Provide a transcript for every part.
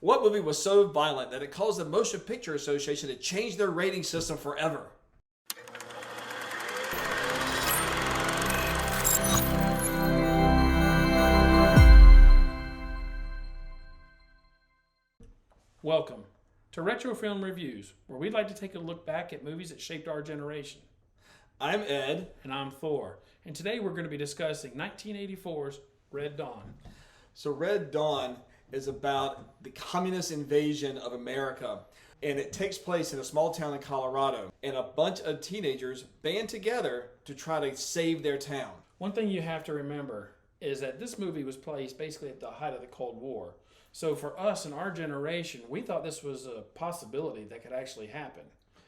What movie was so violent that it caused the Motion Picture Association to change their rating system forever? Welcome to Retro Film Reviews, where we'd like to take a look back at movies that shaped our generation. I'm Ed. And I'm Thor. And today we're going to be discussing 1984's Red Dawn. So Red Dawn is about the communist invasion of America. And it takes place in a small town in Colorado. And a bunch of teenagers band together to try to save their town. One thing you have to remember is that this movie was placed basically at the height of the Cold War. So for us in our generation, we thought this was a possibility that could actually happen.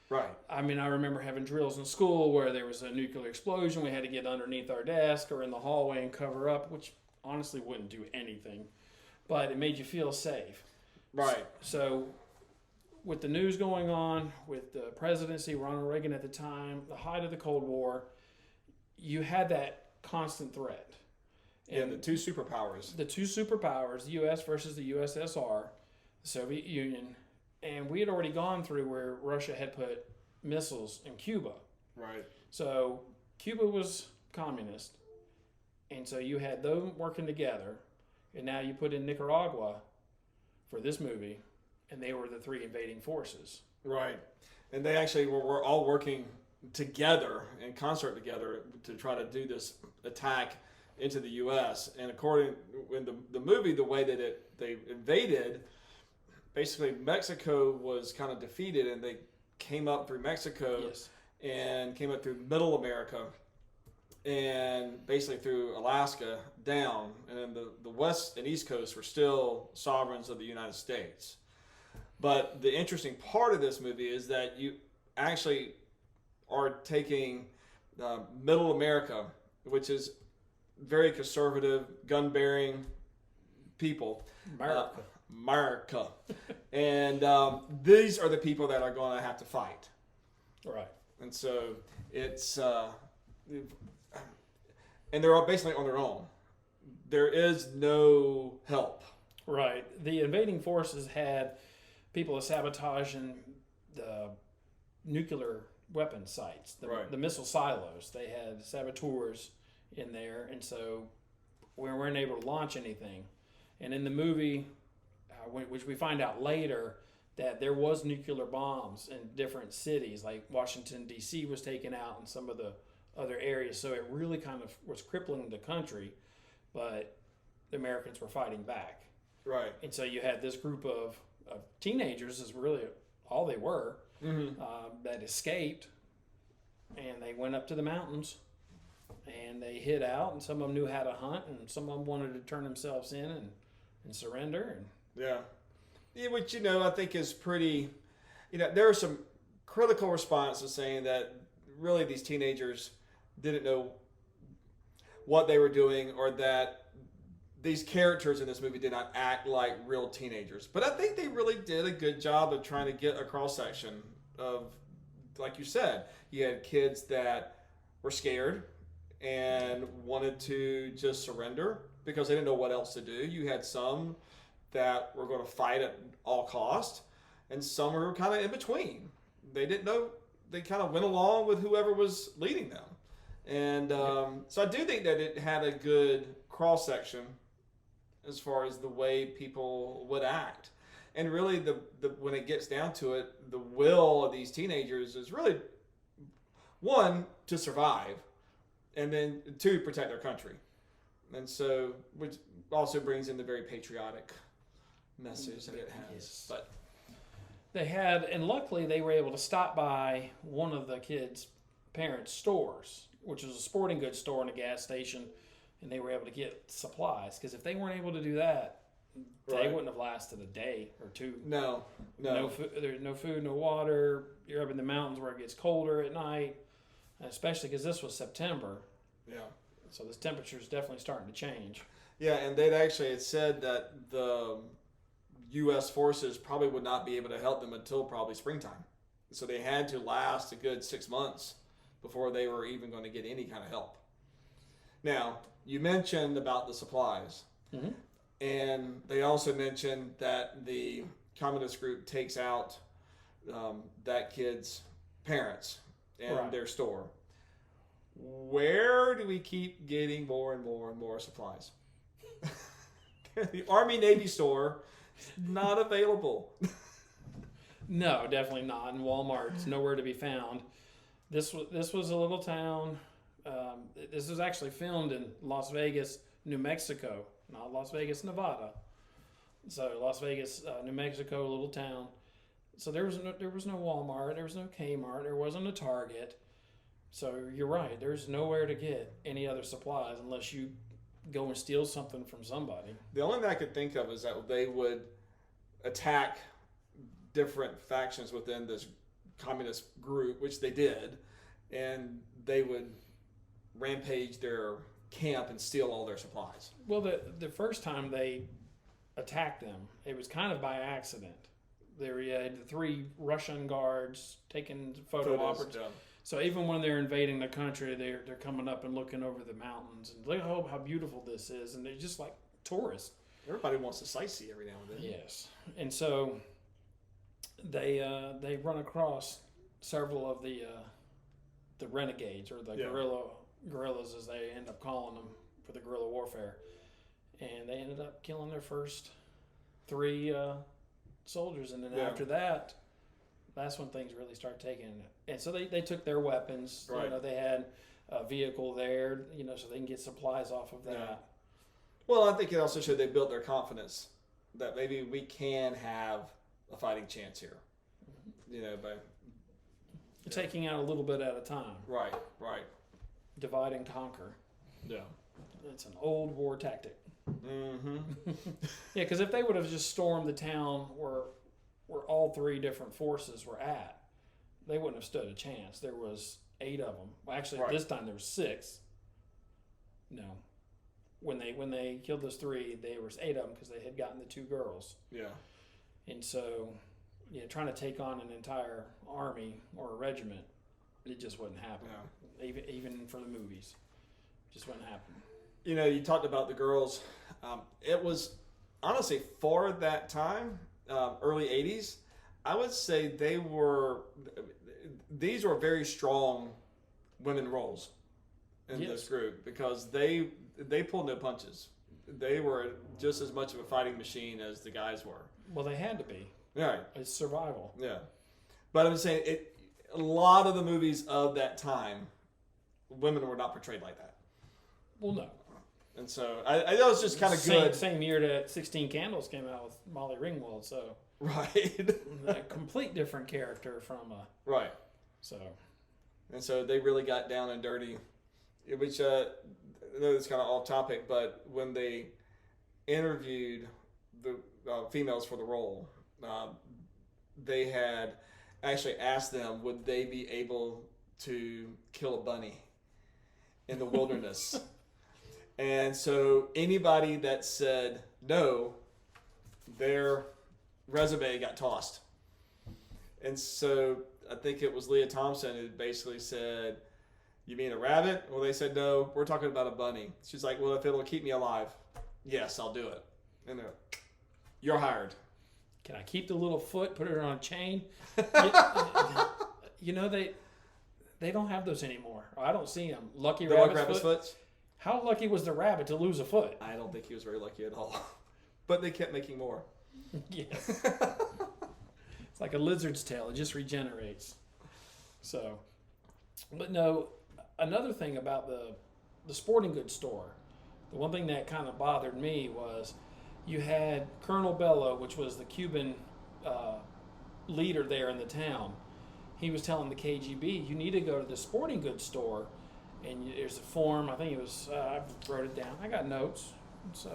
Right. I mean, I remember having drills in school where there was a nuclear explosion. We had to get underneath our desk or in the hallway and cover up, which honestly wouldn't do anything. But it made you feel safe. Right. So with the news going on, with the presidency, Ronald Reagan at the time, the height of the Cold War, you had that constant threat. And the two superpowers. The two superpowers, the U.S. versus the USSR, the Soviet Union. And we had already gone through where Russia had put missiles in Cuba. Right. So Cuba was communist. And so you had them working together. And now you put in Nicaragua for this movie. And they were the three invading forces. Right. And they actually were all working together, in concert together, to try to do this attack into the U.S. And according in the movie, the way that they invaded, basically Mexico was kind of defeated, and they came up through Mexico. Yes. And came up through Middle America, and basically through Alaska down, and then the West and East Coast were still sovereigns of the United States. But the interesting part of this movie is that you actually are taking Middle America, which is very conservative, gun-bearing people. America. And these are the people that are going to have to fight. Right. And so it's... and they're all basically on their own. There is no help. Right. The invading forces had people sabotaging the nuclear weapon sites, the missile silos. They had saboteurs in there, and so we weren't able to launch anything. And in the movie, which we find out later, that there was nuclear bombs in different cities, like Washington, D.C. was taken out and some of the other areas. So it really kind of was crippling the country, but the Americans were fighting back. Right. And so you had this group of teenagers, is really all they were, that escaped, and they went up to the mountains. And they hid out, and some of them knew how to hunt, and some of them wanted to turn themselves in and surrender. Yeah, which, I think is pretty, there are some critical responses saying that really these teenagers didn't know what they were doing, or that these characters in this movie did not act like real teenagers. But I think they really did a good job of trying to get a cross-section of, like you said, you had kids that were scared and wanted to just surrender because they didn't know what else to do. You had some that were going to fight at all cost, and some were kind of in between. They didn't know. They kind of went along with whoever was leading them. And so I do think that it had a good cross-section as far as the way people would act. And really, the when it gets down to it, the will of these teenagers is really, one, to survive, and then two, protect their country. And so, which also brings in the very patriotic message that it has. Yes. But They had, and luckily they were able to stop by one of the kids' parents' stores, which was a sporting goods store and a gas station, and they were able to get supplies. Because if they weren't able to do that, they wouldn't have lasted a day or two. No. There's no food, no water. You're up in the mountains where it gets colder at night, especially because this was September. Yeah. So this temperature is definitely starting to change. Yeah, and had said that the U.S. forces probably would not be able to help them until probably springtime. So they had to last a good 6 months before they were even going to get any kind of help. Now, you mentioned about the supplies. Mm-hmm. And they also mentioned that the communist group takes out that kid's parents and Right. their store. Where do we keep getting more and more and more supplies? The Army Navy store is not available. No, definitely not. And Walmart's nowhere to be found. This was a little town. This was actually filmed in Las Vegas, New Mexico, not Las Vegas, Nevada. So Las Vegas, New Mexico, a little town. So there was no Walmart, there was no Kmart, there wasn't a Target. So you're right. There's nowhere to get any other supplies unless you go and steal something from somebody. The only thing I could think of is that they would attack different factions within this communist group, which they did, and they would rampage their camp and steal all their supplies. Well, the first time they attacked them, it was kind of by accident. There you had the 3 Russian guards taking photo ops. Yeah. So even when they're invading the country, they're coming up and looking over the mountains and look how beautiful this is, and they're just like tourists. Everybody wants to sightsee every now and then. Yes, and so they run across several of the renegades or the guerrillas as they end up calling them for the guerrilla warfare, and they ended up killing their first 3 soldiers, and then after that, that's when things really start taking. And so they took their weapons. Right. You know, they had a vehicle there, you know, so they can get supplies off of that. Yeah. Well, I think it also showed they built their confidence that maybe we can have a fighting chance here. You know, by Taking out a little bit at a time. right. Divide and conquer. Yeah. It's an old war tactic. Mm-hmm. Yeah, because if they would have just stormed the town where all 3 different forces were at, they wouldn't have stood a chance. There was 8 of them. Well, actually, Right. this time there was 6. No, when they killed those 3, there was 8 of them because they had gotten the 2 girls. Yeah. And so, yeah, trying to take on an entire army or a regiment, it just wouldn't happen. Yeah. Even for the movies, just wouldn't happen. You know, you talked about the girls. It was honestly for that time, early '80s. I would say these were very strong women roles in Yes. this group because they pulled no punches. They were just as much of a fighting machine as the guys were. Well, they had to be. Right. It's survival. Yeah. But I'm saying a lot of the movies of that time, women were not portrayed like that. Well, no. And so I know it's just kind of good. Same year that 16 Candles came out with Molly Ringwald, so Right. a complete different character from Right. so. And so they really got down and dirty, which I know it's kind of off topic, but when they interviewed the females for the role, they had actually asked them would they be able to kill a bunny in the wilderness. And so anybody that said no, their resume got tossed. And so I think it was Leah Thompson who basically said, "You mean a rabbit?" Well, they said, "No, we're talking about a bunny." She's like, "Well, if it'll keep me alive, yes, I'll do it." And they're like, "You're hired." Can I keep the little foot? Put it on a chain? You know they don't have those anymore. I don't see them. Lucky The Lucky Rabbit's Rabbit's foot. foot? How lucky was the rabbit to lose a foot? I don't think he was very lucky at all. But they kept making more. Yes. It's like a lizard's tail. It just regenerates. So, but no, another thing about the sporting goods store, the one thing that kind of bothered me was you had Colonel Bello, which was the Cuban leader there in the town. He was telling the KGB, you need to go to the sporting goods store, and there's a form. I think it was, I wrote it down. I got notes. So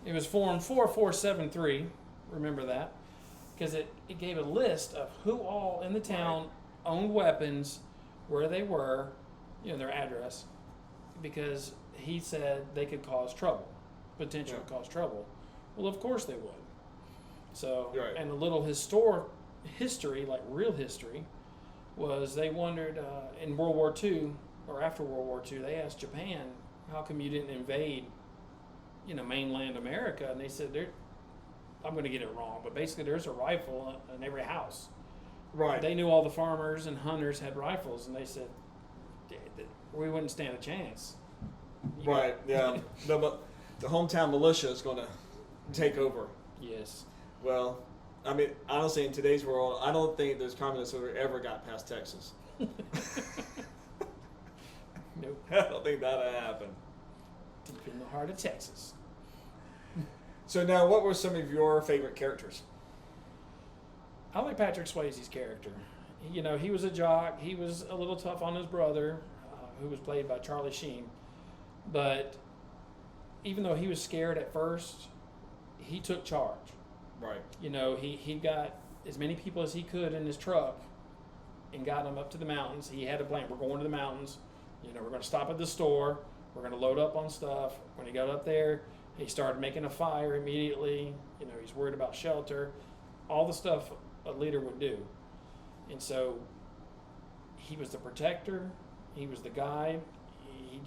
it was form 4473. Remember that? Because it gave a list of who all in the town owned weapons, where they were, their address, because he said they could cause trouble, potential to cause trouble. Well, of course they would. So, Right. and a little history, like real history, was they wondered in World War II or after World War II, they asked Japan, how come you didn't invade mainland America, and they said I'm going to get it wrong, but basically there's a rifle in every house. Right. They knew all the farmers and hunters had rifles, and they said we wouldn't stand a chance. Right. Yeah. the hometown militia is going to take over. Yes. Well, I mean, honestly, in today's world, I don't think there's communists who ever got past Texas. Nope. I don't think that'll happen. Deep in the heart of Texas. So now, what were some of your favorite characters? I like Patrick Swayze's character. He was a jock. He was a little tough on his brother, who was played by Charlie Sheen. But even though he was scared at first, he took charge. Right. He got as many people as he could in his truck and got them up to the mountains. He had a plan. We're going to the mountains. We're going to stop at the store. We're going to load up on stuff. When he got up there, he started making a fire immediately. He's worried about shelter. All the stuff a leader would do. And so he was the protector. He was the guide. He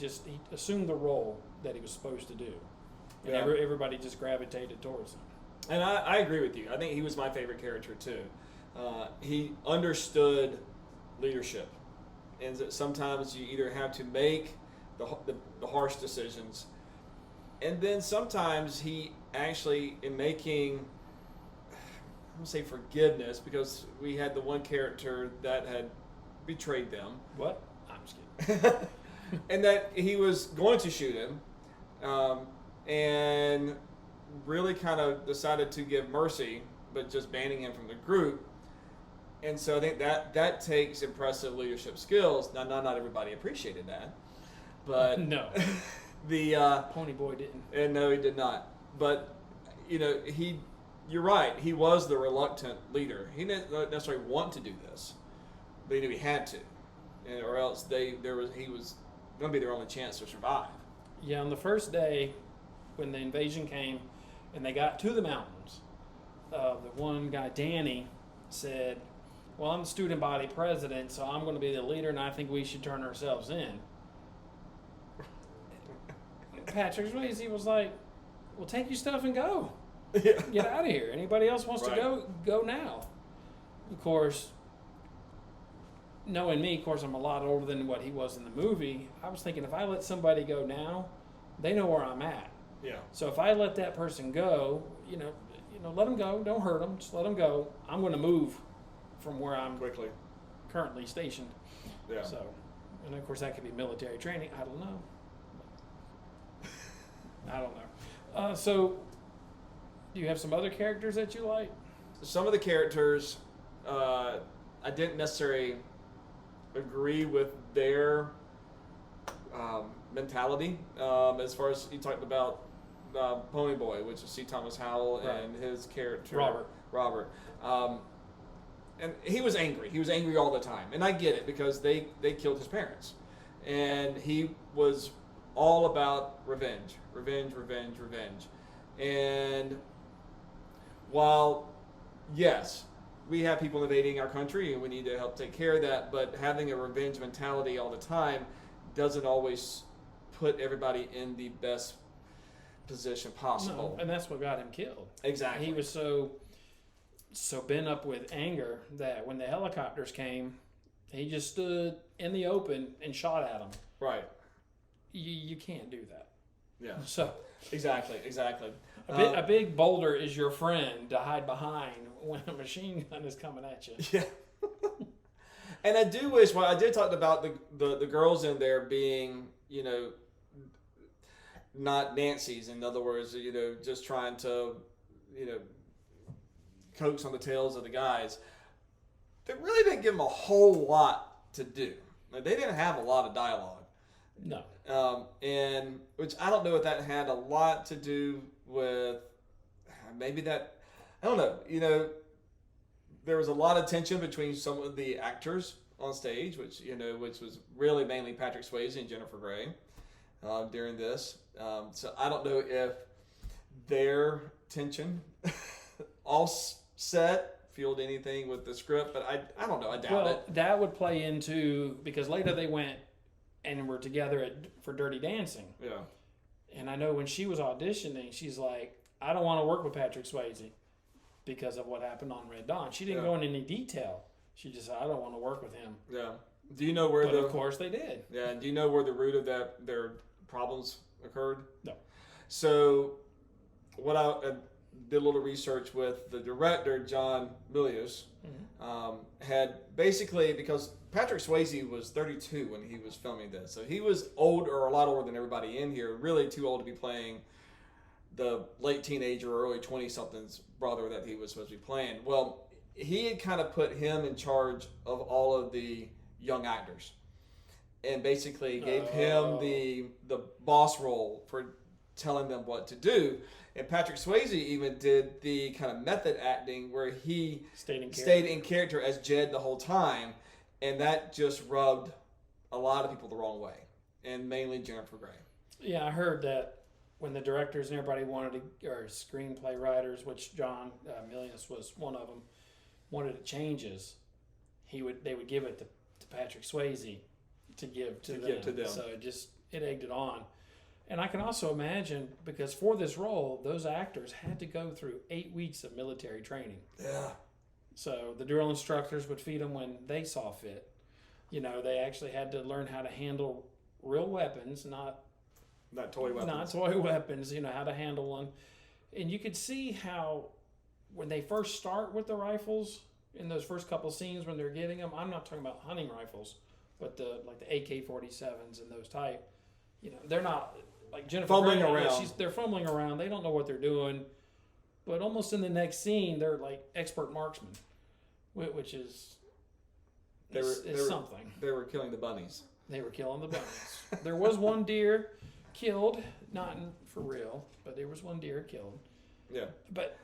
assumed the role that he was supposed to do. And everybody just gravitated towards him. And I agree with you. I think he was my favorite character too. He understood leadership, and that sometimes you either have to make the harsh decisions, and then sometimes he actually, in making, I don't say forgiveness, because we had the one character that had betrayed them. What? I'm just kidding. And that he was going to shoot him, and really kind of decided to give mercy, but just banning him from the group. And so I think that takes impressive leadership skills. Now, not everybody appreciated that, but no, Pony Boy didn't. And no, he did not. But you're right. He was the reluctant leader. He didn't necessarily want to do this, but he knew he had to, or else he was going to be their only chance to survive. Yeah, on the first day, when the invasion came, and they got to the mountains, the one guy, Danny, said, well, I'm the student body president, so I'm going to be the leader, and I think we should turn ourselves in. Patrick Swayze was like, well, take your stuff and go. Yeah. Get out of here. Anybody else wants to go now. Of course, knowing me, of course, I'm a lot older than what he was in the movie. I was thinking, if I let somebody go now, they know where I'm at. Yeah. So if I let that person go, let them go. Don't hurt them. Just let them go. I'm going to move from where I'm Quickly. currently stationed. Yeah. So, and of course that could be military training. I don't know. I don't know. So, do you have some other characters that you like? Some of the characters, I didn't necessarily agree with their mentality. As far as you talked about Pony Boy, which is C. Thomas Howell, Right. and his character Robert. And he was angry. He was angry all the time, and I get it because they killed his parents, and he was all about revenge. And while yes, we have people invading our country and we need to help take care of that, but having a revenge mentality all the time doesn't always put everybody in the best position possible. No, and that's what got him killed. Exactly. He was so bent up with anger that when the helicopters came, he just stood in the open and shot at them. Right. You can't do that. Yeah. So Exactly. a big boulder is your friend to hide behind when a machine gun is coming at you. Yeah. And I do wish, I did talk about the girls in there being, not Nancy's. In other words, just trying to, coax on the tails of the guys. They really didn't give them a whole lot to do. Like, they didn't have a lot of dialogue. No. And which I don't know if that had a lot to do with maybe that, I don't know, there was a lot of tension between some of the actors on stage, which was really mainly Patrick Swayze and Jennifer Grey during this. So I don't know if their tension offset fueled anything with the script, but I don't know. I doubt it. That would play into, because later they went and were together for Dirty Dancing. Yeah. And I know when she was auditioning, she's like, I don't want to work with Patrick Swayze because of what happened on Red Dawn. She didn't go into any detail. She just said, I don't want to work with him. Yeah. Do you know where of course they did. Yeah. Do you know where the root of their problems occurred? No. So, what I did a little research with the director, John Milius, had basically, because Patrick Swayze was 32 when he was filming this, so he was old, or a lot older than everybody in here, really too old to be playing the late teenager or early 20-something's brother that he was supposed to be playing. Well, he had kind of put him in charge of all of the young actors, and basically gave him the boss role for telling them what to do. And Patrick Swayze even did the kind of method acting where he stayed in character as Jed the whole time, and that just rubbed a lot of people the wrong way, and mainly Jennifer Grey. Yeah, I heard that when the directors and everybody wanted to, or screenplay writers, which John Milius was one of them, wanted changes, they would give it to Patrick Swayze to give to them. So it egged it on. And I can also imagine, because for this role, those actors had to go through 8 weeks of military training. Yeah. So the drill instructors would feed them when they saw fit. You know, they actually had to learn how to handle real weapons, not toy weapons. Not toy weapons, you know, how to handle them. And you could see how when they first start with the rifles, in those first couple scenes when they're getting them, I'm not talking about hunting rifles, but the AK-47s and those type, you know, they're not... Like Jennifer fumbling Grey, around. They're fumbling around. They don't know what they're doing. But almost in the next scene, they're like expert marksmen, which is something. They were killing the bunnies. They were killing the bunnies. There was one deer killed, not for real, but there was one deer killed. Yeah. But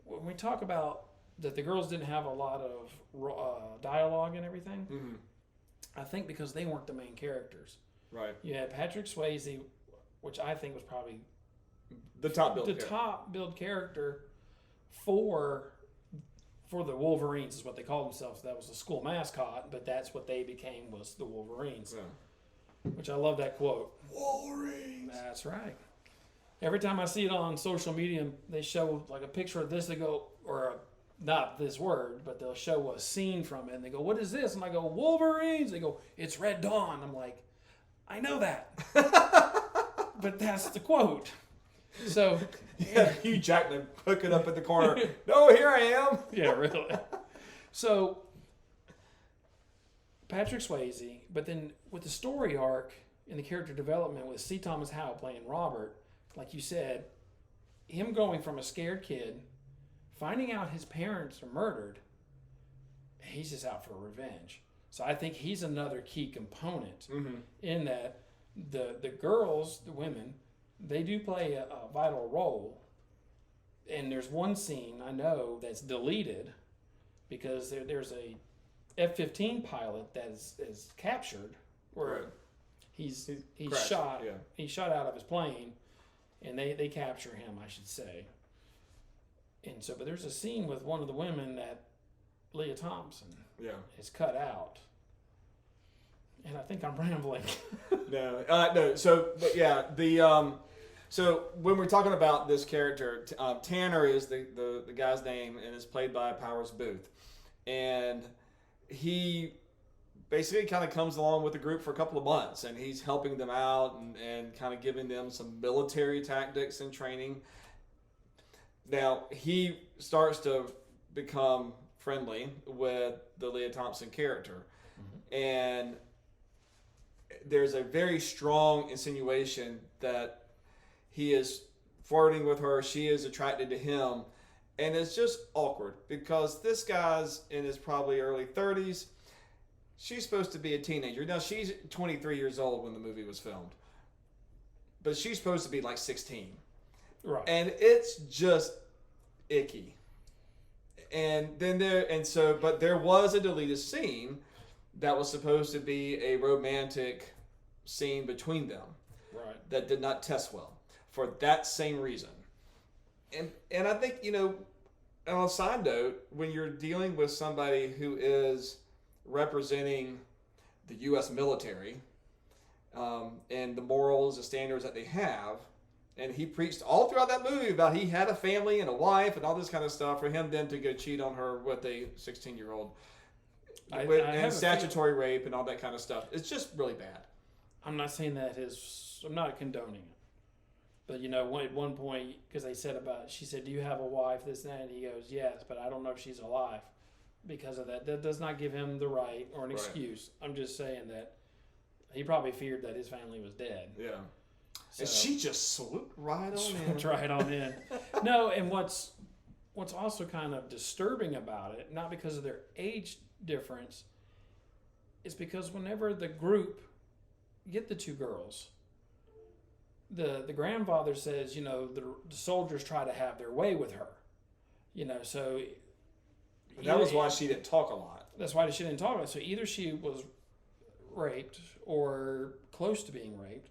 when we talk about that the girls didn't have a lot of dialogue and everything, I think because they weren't the main characters. Right. You had Patrick Swayze, which I think was probably the top build character for the Wolverines is what they called themselves. That was the school mascot, but that's what they became, was the Wolverines. Yeah. Which I love that quote. Wolverines. That's right. Every time I see it on social media, they show like a picture of this. They go, not this word, but they'll show a scene from it, and they go, "What is this?" And I go, "Wolverines." They go, "It's Red Dawn." I'm like, I know that, but that's the quote. So, yeah, Hugh Jackman hooking up at the corner. No, here I am. Yeah, really. So, Patrick Swayze, but then with the story arc and the character development with C. Thomas Howell playing Robert, like you said, him going from a scared kid, finding out his parents are murdered, he's just out for revenge. So I think he's another key component in that the girls, the women, they do play a vital role. And there's one scene I know that's deleted because there's a F-15 pilot that is captured where he's shot. Yeah. He's shot out of his plane, and they capture him, I should say. And so, but there's a scene with one of the women that Leah Thompson is cut out. And I think I'm rambling. No. So, but yeah, so when we're talking about this character, Tanner is the guy's name, and is played by Powers Booth, and he basically kind of comes along with the group for a couple of months, and he's helping them out and kind of giving them some military tactics and training. Now he starts to become friendly with the Leah Thompson character, and there's a very strong insinuation that he is flirting with her, she is attracted to him, and it's just awkward because this guy's in his probably early 30s. She's supposed to be a teenager. Now, she's 23 years old when the movie was filmed, but she's supposed to be like 16. Right. And it's just icky. But there was a deleted scene that was supposed to be a romantic scene between them. Right. That did not test well for that same reason. And I think, on a side note, when you're dealing with somebody who is representing the U.S. military, and the morals and standards that they have. And he preached all throughout that movie about he had a family and a wife and all this kind of stuff, for him then to go cheat on her with a 16-year-old. And statutory rape and all that kind of stuff. It's just really bad. I'm not saying that I'm not condoning it. But, at one point, because she said, do you have a wife, this and that? And he goes, yes, but I don't know if she's alive because of that. That does not give him the right or an excuse. I'm just saying that he probably feared that his family was dead. Yeah. So, and she just swooped right on in. Swooped right on in. No, and what's also kind of disturbing about it, not because of their age difference, is because whenever the group get the two girls, the grandfather says, the soldiers try to have their way with her. So... That was why she didn't talk a lot. That's why she didn't talk a lot. So either she was raped or close to being raped,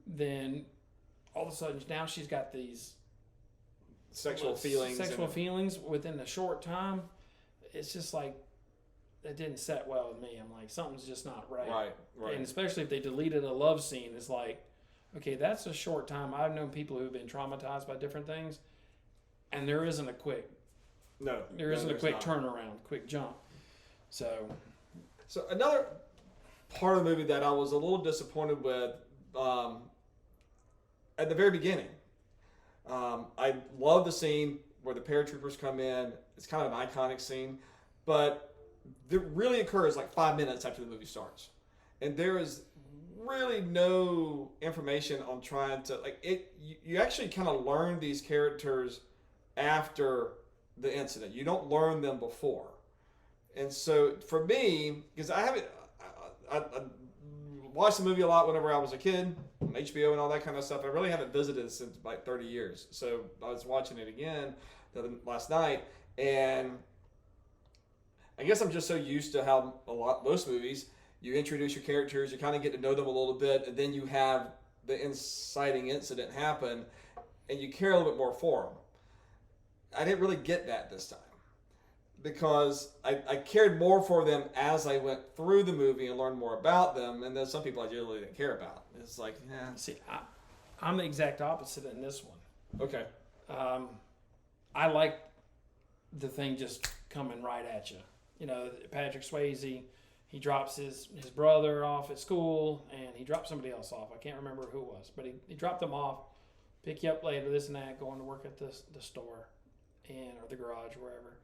then all of a sudden now she's got these sexual feelings within a short time. It's just like, that didn't set well with me. I'm like, something's just not right. Right. And especially if they deleted a love scene, it's like, okay, that's a short time. I've known people who've been traumatized by different things, and there isn't a quick turnaround, quick jump. So another part of the movie that I was a little disappointed with, at the very beginning, I love the scene where the paratroopers come in. It's kind of an iconic scene, but it really occurs like 5 minutes after the movie starts, and there is really no information on trying to you actually kind of learn these characters after the incident. You don't learn them before. And so for me, because I watched the movie a lot whenever I was a kid on HBO and all that kind of stuff. I really haven't visited since like 30 years. So I was watching it again last night, and I guess I'm just so used to how most movies, you introduce your characters, you kind of get to know them a little bit, and then you have the inciting incident happen, and you care a little bit more for them. I didn't really get that this time, because I cared more for them as I went through the movie and learned more about them, and then some people I really didn't care about. It's like, See, I'm the exact opposite in this one. Okay. I like the thing just coming right at you. Patrick Swayze, he drops his brother off at school, and he dropped somebody else off. I can't remember who it was, but he dropped them off, pick you up later, this and that, going to work at the store or the garage, wherever.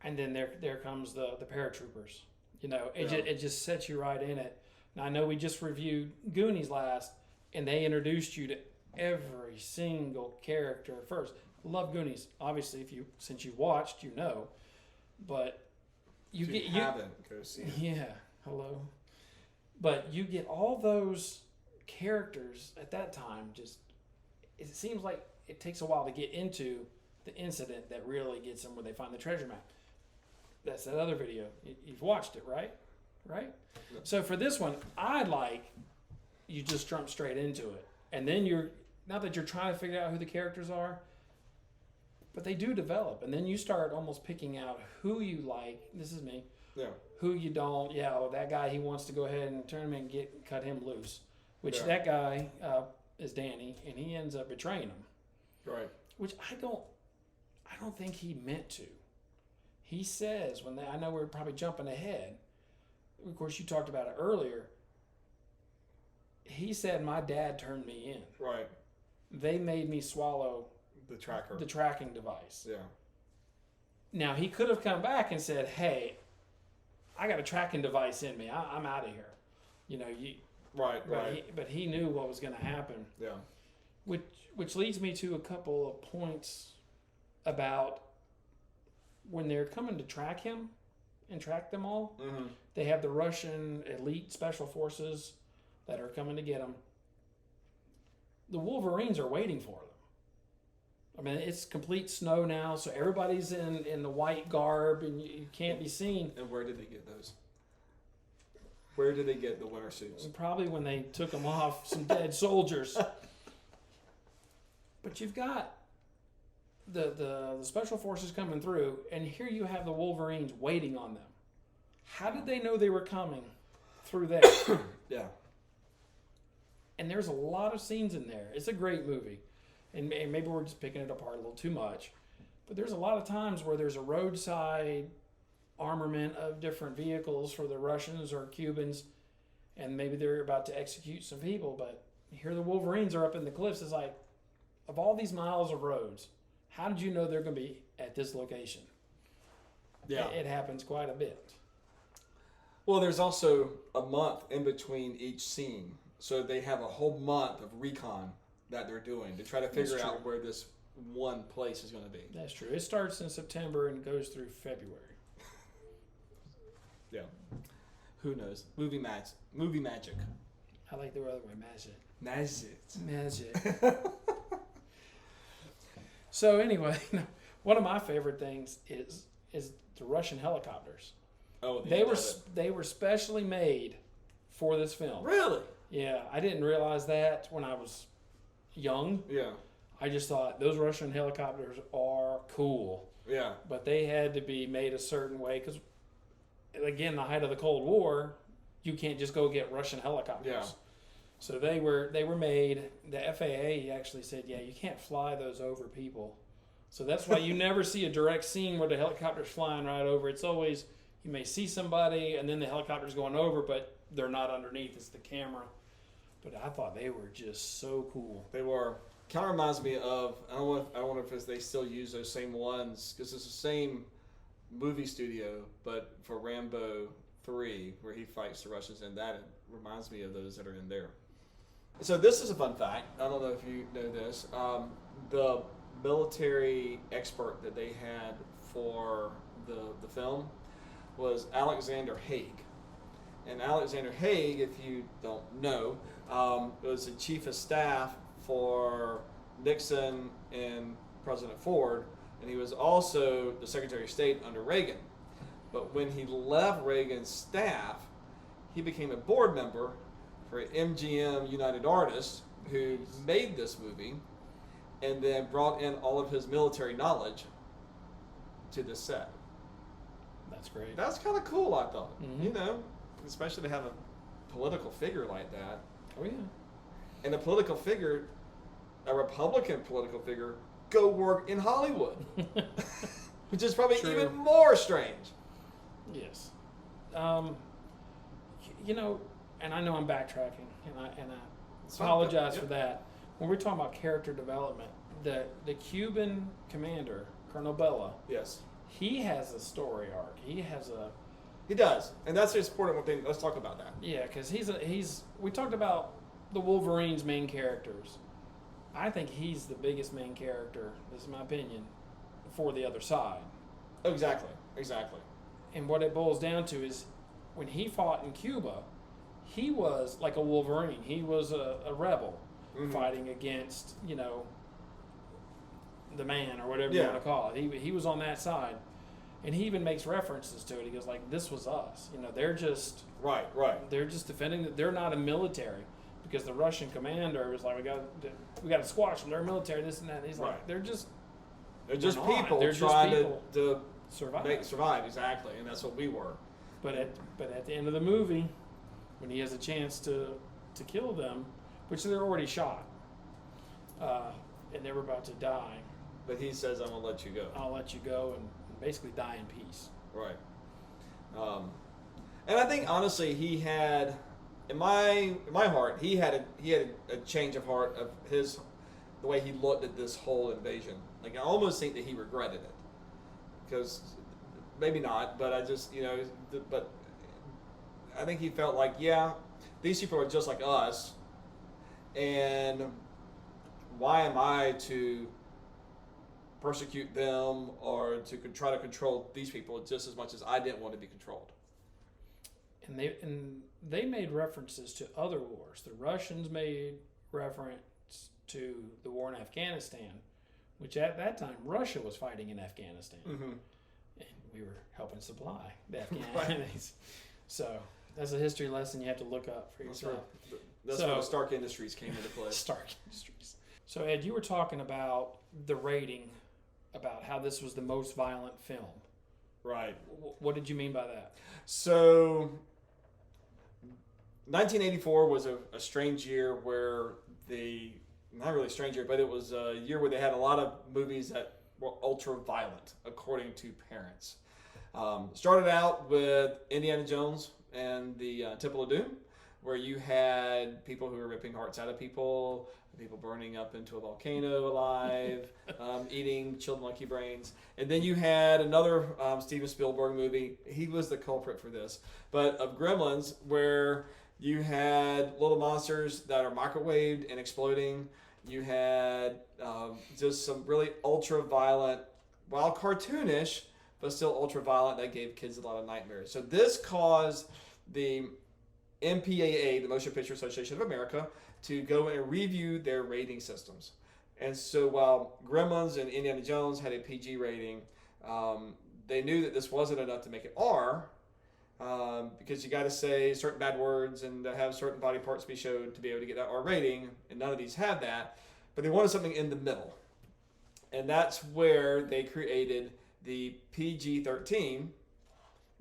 And then there comes the paratroopers. It just sets you right in it. Now, I know we just reviewed Goonies last, and they introduced you to every single character first. I love Goonies. Obviously, since you watched, but you haven't, go see it. Yeah, hello. But you get all those characters at that time. Just, it seems like it takes a while to get into the incident that really gets them where they find the treasure map. That's that other video. You've watched it, right? Right? Yeah. So for this one, you just jump straight into it. And then not that you're trying to figure out who the characters are, but they do develop. And then you start almost picking out who you like. This is me. Yeah. Who you don't. Yeah, well, that guy, he wants to go ahead and turn him and cut him loose. Which that guy is Danny, and he ends up betraying him. Right. Which I don't think he meant to. He says, I know we're probably jumping ahead. Of course, you talked about it earlier. He said, my dad turned me in. Right. They made me swallow the tracking device. Yeah. Now, he could have come back and said, hey, I got a tracking device in me. I'm out of here. Right. But he knew what was going to happen. Yeah. Which leads me to a couple of points about when they're coming to track him and track them all. Mm-hmm. They have the Russian elite special forces that are coming to get him. The Wolverines are waiting for them. I mean, it's complete snow now, so everybody's in the white garb, and you can't be seen. And where did they get those? Where did they get the winter suits? Probably when they took them off some dead soldiers. But you've got the special forces coming through, and here you have the Wolverines waiting on them. How did they know they were coming through there? Yeah. And there's a lot of scenes in there. It's a great movie. And maybe we're just picking it apart a little too much. But there's a lot of times where there's a roadside armament of different vehicles for the Russians or Cubans, and maybe they're about to execute some people, but here the Wolverines are up in the cliffs. It's like, of all these miles of roads, how did you know they're going to be at this location? Yeah. It happens quite a bit. Well, there's also a month in between each scene. So they have a whole month of recon that they're doing to try to figure out where this one place is going to be. That's true. It starts in September and goes through February. Yeah. Who knows? Movie magic. I like the other way, magic. Magic. So anyway, one of my favorite things is the Russian helicopters. Oh, They were specially made for this film. Really? Yeah, I didn't realize that when I was young. Yeah. I just thought those Russian helicopters are cool. Yeah. But they had to be made a certain way because, again, the height of the Cold War, you can't just go get Russian helicopters. Yeah. So they were made. The FAA actually said, yeah, you can't fly those over people. So that's why you never see a direct scene where the helicopter's flying right over. It's always, you may see somebody and then the helicopter's going over, but they're not underneath. It's the camera. But I thought they were just so cool. They were. Kind of reminds me of, I don't know if they still use those same ones, because it's the same movie studio, but for Rambo 3, where he fights the Russians in that, it reminds me of those that are in there. So this is a fun fact. I don't know if you know this. The military expert that they had for the film was Alexander Haig. And Alexander Haig, if you don't know, was the chief of staff for Nixon and President Ford, and he was also the Secretary of State under Reagan. But when he left Reagan's staff, he became a board member for MGM United Artists, who made this movie, and then brought in all of his military knowledge to the set. That's great. That's kind of cool, I thought. Mm-hmm. You know, especially to have a political figure like that. Oh, yeah. And a political figure, a Republican political figure, go work in Hollywood. Which is probably True. even more strange. Yes. You know, and I know I'm backtracking, and I apologize for that. When we're talking about character development, the Cuban commander, Colonel Bella, Yes. he has a story arc. He does. And that's the important one thing. Let's talk about that. Yeah, because we talked about the Wolverine's main characters. I think he's the biggest main character, this is my opinion, for the other side. Oh, exactly. And what it boils down to is when he fought in Cuba, he was like a Wolverine. He was a rebel fighting against, the man or whatever you want to call it. He was on that side. And he even makes references to it. He goes like, this was us. They're just... Right. They're just defending... They're not a military. Because the Russian commander was like, we got to squash them. They're military, this and that. And he's like, they're just people They're trying just people to survive. survive, exactly. And that's what we were. But at the end of the movie, when he has a chance to kill them, which they're already shot, and they were about to die. But he says, I'm going to let you go. I'll let you go and basically die in peace. Right. And I think, honestly, he had... In my heart, he had a change of heart of the way he looked at this whole invasion. Like, I almost think that he regretted it, because maybe not, but I just but I think he felt like, yeah, these people are just like us, and why am I to persecute them or to try to control these people just as much as I didn't want to be controlled? And they made references to other wars. The Russians made reference to the war in Afghanistan, which at that time Russia was fighting in Afghanistan, and we were helping supply the Afghans. So that's a history lesson you have to look up for yourself. That's where Stark Industries came into play. Stark Industries. So Ed, you were talking about the rating, about how this was the most violent film. Right. What did you mean by that? So 1984 was a strange year where not really a strange year, but it was a year where they had a lot of movies that were ultra violent, according to parents. Started out with Indiana Jones and the Temple of Doom, where you had people who were ripping hearts out of people burning up into a volcano alive, eating chilled monkey brains. And then you had another Steven Spielberg movie. He was the culprit for this, but of Gremlins, where you had little monsters that are microwaved and exploding. You had just some really ultra violent, while cartoonish, but still ultra violent, that gave kids a lot of nightmares. So this caused the MPAA, the Motion Picture Association of America, to go and review their rating systems. And so while Gremlins and Indiana Jones had a PG rating, they knew that this wasn't enough to make it R, because you got to say certain bad words and have certain body parts be showed to be able to get that R rating, and none of these had that. But they wanted something in the middle. And that's where they created the PG-13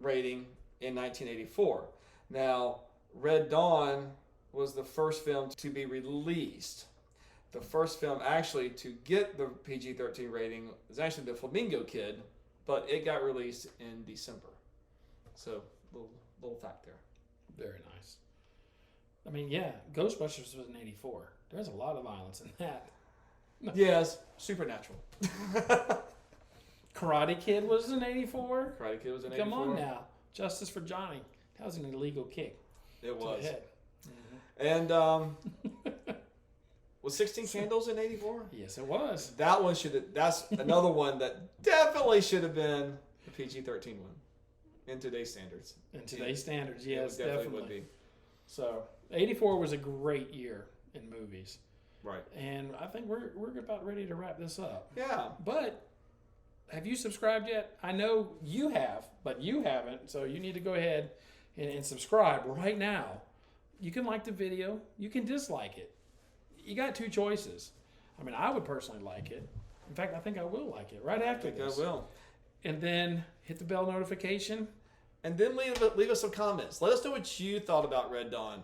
rating in 1984. Now, Red Dawn was the first film to be released. The first film actually to get the PG-13 rating was actually The Flamingo Kid, but it got released in December. So, little fact there. Very nice. I mean, yeah, Ghostbusters was in 84. There's a lot of violence in that. Yes, supernatural. Karate Kid was in 84? Karate Kid was in 84. Come on now. Justice for Johnny. That was an illegal kick. It to was. the head. And was 16 Candles in 84? Yes, it was. That's another one that definitely should have been the PG-13 one in today's standards. In today's standards, yes, it definitely would be. So, 84 was a great year in movies. Right. And I think we're about ready to wrap this up. Yeah. But have you subscribed yet? I know you have, but you haven't. So you need to go ahead and subscribe right now. You can like the video. You can dislike it. You got two choices. I mean, I would personally like it. In fact, I think I will like it right after this. I will. And then hit the bell notification. And then leave us some comments. Let us know what you thought about Red Dawn.